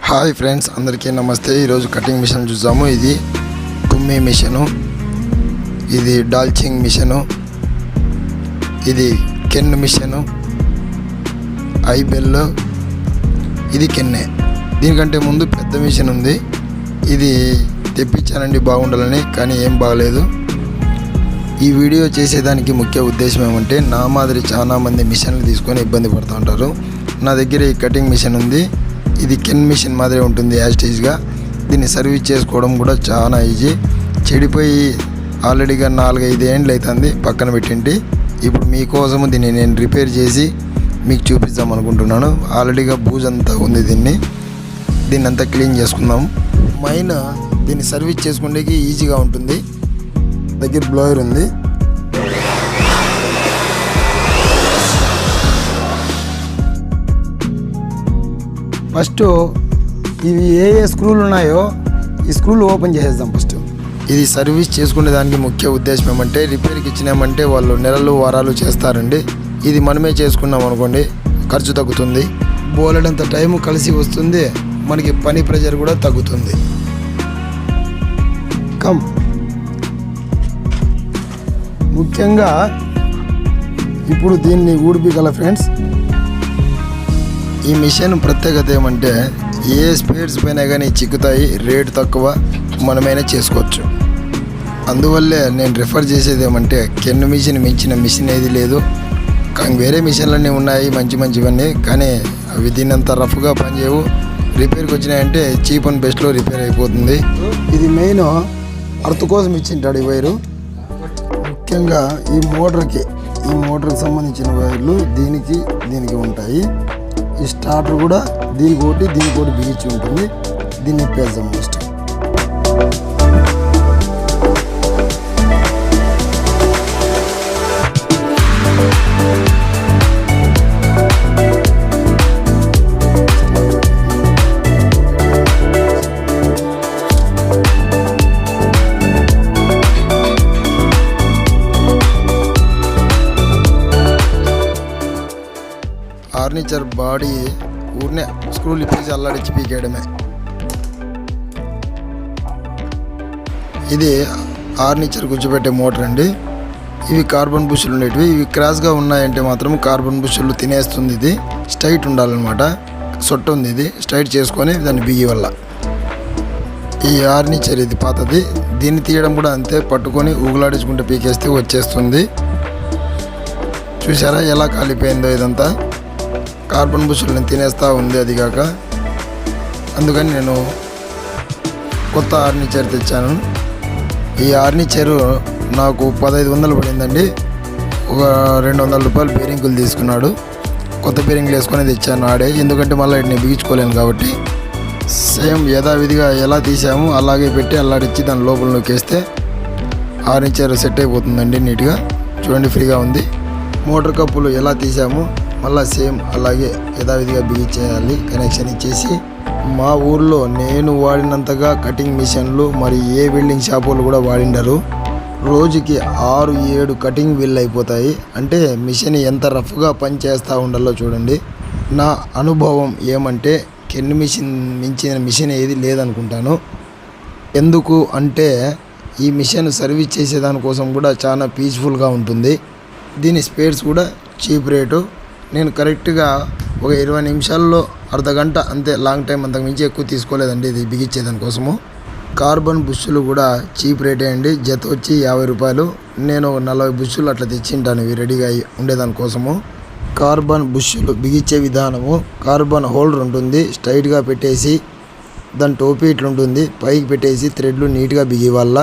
Hi friends, అందరికీ నమస్తే. ఈరోజు కటింగ్ మిషన్ చూద్దాము. ఇది కుమ్మి మిషను, ఇది డాల్చింగ్ మిషను, ఇది కెన్ మిషను, ఐబెల్, ఇది కెన్నే. దీనికంటే ముందు పెద్ద మిషన్ ఉంది. ఇది తెప్పించానండి బాగుండాలని, కానీ ఏం బాగలేదు. ఈ వీడియో చేసేదానికి ముఖ్య ఉద్దేశం ఏమంటే, నా మాదిరి చాలామంది మిషన్లు తీసుకొని ఇబ్బంది పడుతూ ఉంటారు. నా దగ్గర ఈ కటింగ్ మిషన్ ఉంది. ఇది కెన్ మిషన్ మాదిరి ఉంటుంది యాస్టేజ్గా. దీన్ని సర్వీస్ చేసుకోవడం కూడా చాలా ఈజీ. చెడిపోయి ఆల్రెడీగా 4-5 ఏండ్లు అవుతుంది పక్కన పెట్టింటి. ఇప్పుడు మీకోసము దీన్ని నేను రిపేర్ చేసి మీకు చూపిద్దాం అనుకుంటున్నాను. ఆల్రెడీగా బూజంతా ఉంది. దీన్ని అంతా క్లీన్ చేసుకుందాం. దీన్ని సర్వీస్ చేసుకునేకి ఈజీగా ఉంటుంది. దగ్గర బ్లోయర్ ఉంది. ఫస్ట్ ఇవి ఏ స్క్రూలు ఉన్నాయో ఈ స్క్రూలు ఓపెన్ చేసేద్దాం ఫస్ట్. ఇది సర్వీస్ చేసుకునే దానికి ముఖ్య ఉద్దేశం ఏమంటే, రిపేర్కి ఇచ్చినామంటే వాళ్ళు నెలలు వారాలు చేస్తారండి. ఇది మనమే చేసుకున్నాం అనుకోండి, ఖర్చు తగ్గుతుంది, బోలెడంత టైం కలిసి వస్తుంది, మనకి పని ప్రెజర్ కూడా తగ్గుతుంది. ముఖ్యంగా ఇప్పుడు దీన్ని ఊడిపిగల ఫ్రెండ్స్. ఈ మిషన్ ప్రత్యేకత ఏమంటే, ఏ స్పేడ్స్ పైన కానీ చిక్కుతాయి, రేటు తక్కువ, మనమైనా చేసుకోవచ్చు. అందువల్లే నేను రిఫర్ చేసేది ఏమంటే, కెన్ మిషన్ మించిన మిషన్ ఏది లేదు. కానీ వేరే మిషన్లన్నీ ఉన్నాయి మంచివన్నీ, కానీ అవి దీన్నంత రఫ్గా పనిచేయవు. రిపేర్కి వచ్చినాయంటే చీప్ అండ్ బెస్ట్లో రిపేర్ అయిపోతుంది. ఇది మెయిన్ అర్త్ కోసం ఇచ్చింటాడు ఈ వైరు. ముఖ్యంగా ఈ మోటార్కి సంబంధించిన వైర్లు దీనికి ఉంటాయి. ఈ స్టార్టర్ కూడా దీనికి ఒకటి బిగించి ఉంటుంది. దీన్ని ఇప్పేద్దాం ఫస్ట్. ఆర్నిచర్ బాడీ ఊరినే స్క్రూలు ఇప్పేసి అల్లాడిచ్చి పీకేయడమే. ఇది ఆర్నిచర్ కూర్చోబెట్టే మోటార్ అండి. ఇవి కార్బన్ బుష్లు ఉండేటివి. ఇవి క్రాస్గా ఉన్నాయంటే మాత్రం కార్బన్ బుష్లు తినేస్తుంది. ఇది స్ట్రైట్ ఉండాలన్నమాట. సొట్ట ఉంది, ఇది స్ట్రైట్ చేసుకొని దాన్ని బిగి వల్ల. ఈ ఆర్నిచర్ ఇది పాతది. దీన్ని తీయడం కూడా అంతే, పట్టుకొని ఊగులాడించుకుంటే పీకేస్తే వచ్చేస్తుంది. చూసారా ఎలా కాలిపోయిందో? ఇదంతా కార్బన్ బుష్లను తినేస్తూ ఉంది. అదిగాక అందుకని నేను కొత్త ఆర్నిచర్ తెచ్చాను. ఈ ఆర్నిచరు నాకు 1500 పడిందండి. ఒక 200 రూపాయలు బేరింగులు తీసుకున్నాడు. కొత్త బేరింగులు వేసుకొని తెచ్చాను ఆడే, ఎందుకంటే మళ్ళీ నేను బిగించుకోలేను కాబట్టి. సేమ్ యథావిధిగా ఎలా తీసాము అలాగే పెట్టి అల్లాడిచ్చి దాని లోపల నొక్కేస్తే ఆర్నిచర్ సెట్ అయిపోతుందండి నీట్గా. చూడండి, ఫ్రీగా ఉంది. మోటార్ కప్పులు ఎలా తీసాము మళ్ళీ సేమ్ అలాగే యథావిధిగా బిగించేయాలి. కనెక్షన్ ఇచ్చేసి, మా ఊర్లో నేను వాడినంతగా కటింగ్ మిషన్లు మరి ఏ వెల్డింగ్ షాపులు కూడా వాడిండరు. రోజుకి 6-7 కటింగ్ వీళ్ళు అయిపోతాయి. అంటే మిషన్ ఎంత రఫ్గా పని చేస్తూ ఉండాలో చూడండి. నా అనుభవం ఏమంటే, కెన్ మిషన్ మించిన మిషన్ ఏది లేదనుకుంటాను. ఎందుకు అంటే, ఈ మిషన్ సర్వీస్ చేసేదానికోసం కూడా చాలా పీస్ఫుల్గా ఉంటుంది. దీని స్పేర్స్ కూడా చీప్ రేటు. నేను కరెక్ట్గా ఒక 20 నిమిషాల్లో అర్ధగంట అంతే, లాంగ్ టైం అంతకు మించి ఎక్కువ తీసుకోలేదండి ఇది బిగించేదానికోసము. కార్బన్ బుష్లు కూడా చీప్ రేటే అండి. జత వచ్చి 50 రూపాయలు. నేను 40 బుష్లు అట్లా తెచ్చింటాను ఇవి రెడీగా ఉండేదానికోసము. కార్బన్ బుష్లు బిగించే విధానము, కార్బన్ హోల్డర్ ఉంటుంది. స్ట్రైట్గా పెట్టేసి దాని టోపీ ఇట్లా ఉంటుంది, పైకి పెట్టేసి థ్రెడ్లు నీట్గా బిగివాళ్ళ.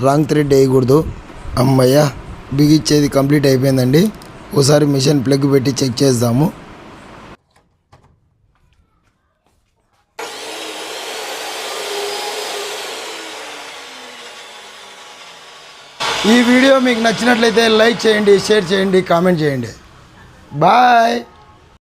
రాంగ్ థ్రెడ్ వేయకూడదు. అమ్మయ్య, బిగించేది కంప్లీట్ అయిపోయిందండి. ఒకసారి మిషన్ ప్లగ్ పెట్టి చెక్ చేద్దాము. ఈ వీడియో మీకు నచ్చినట్లయితే లైక్ చేయండి, షేర్ చేయండి, కామెంట్ చేయండి. బాయ్.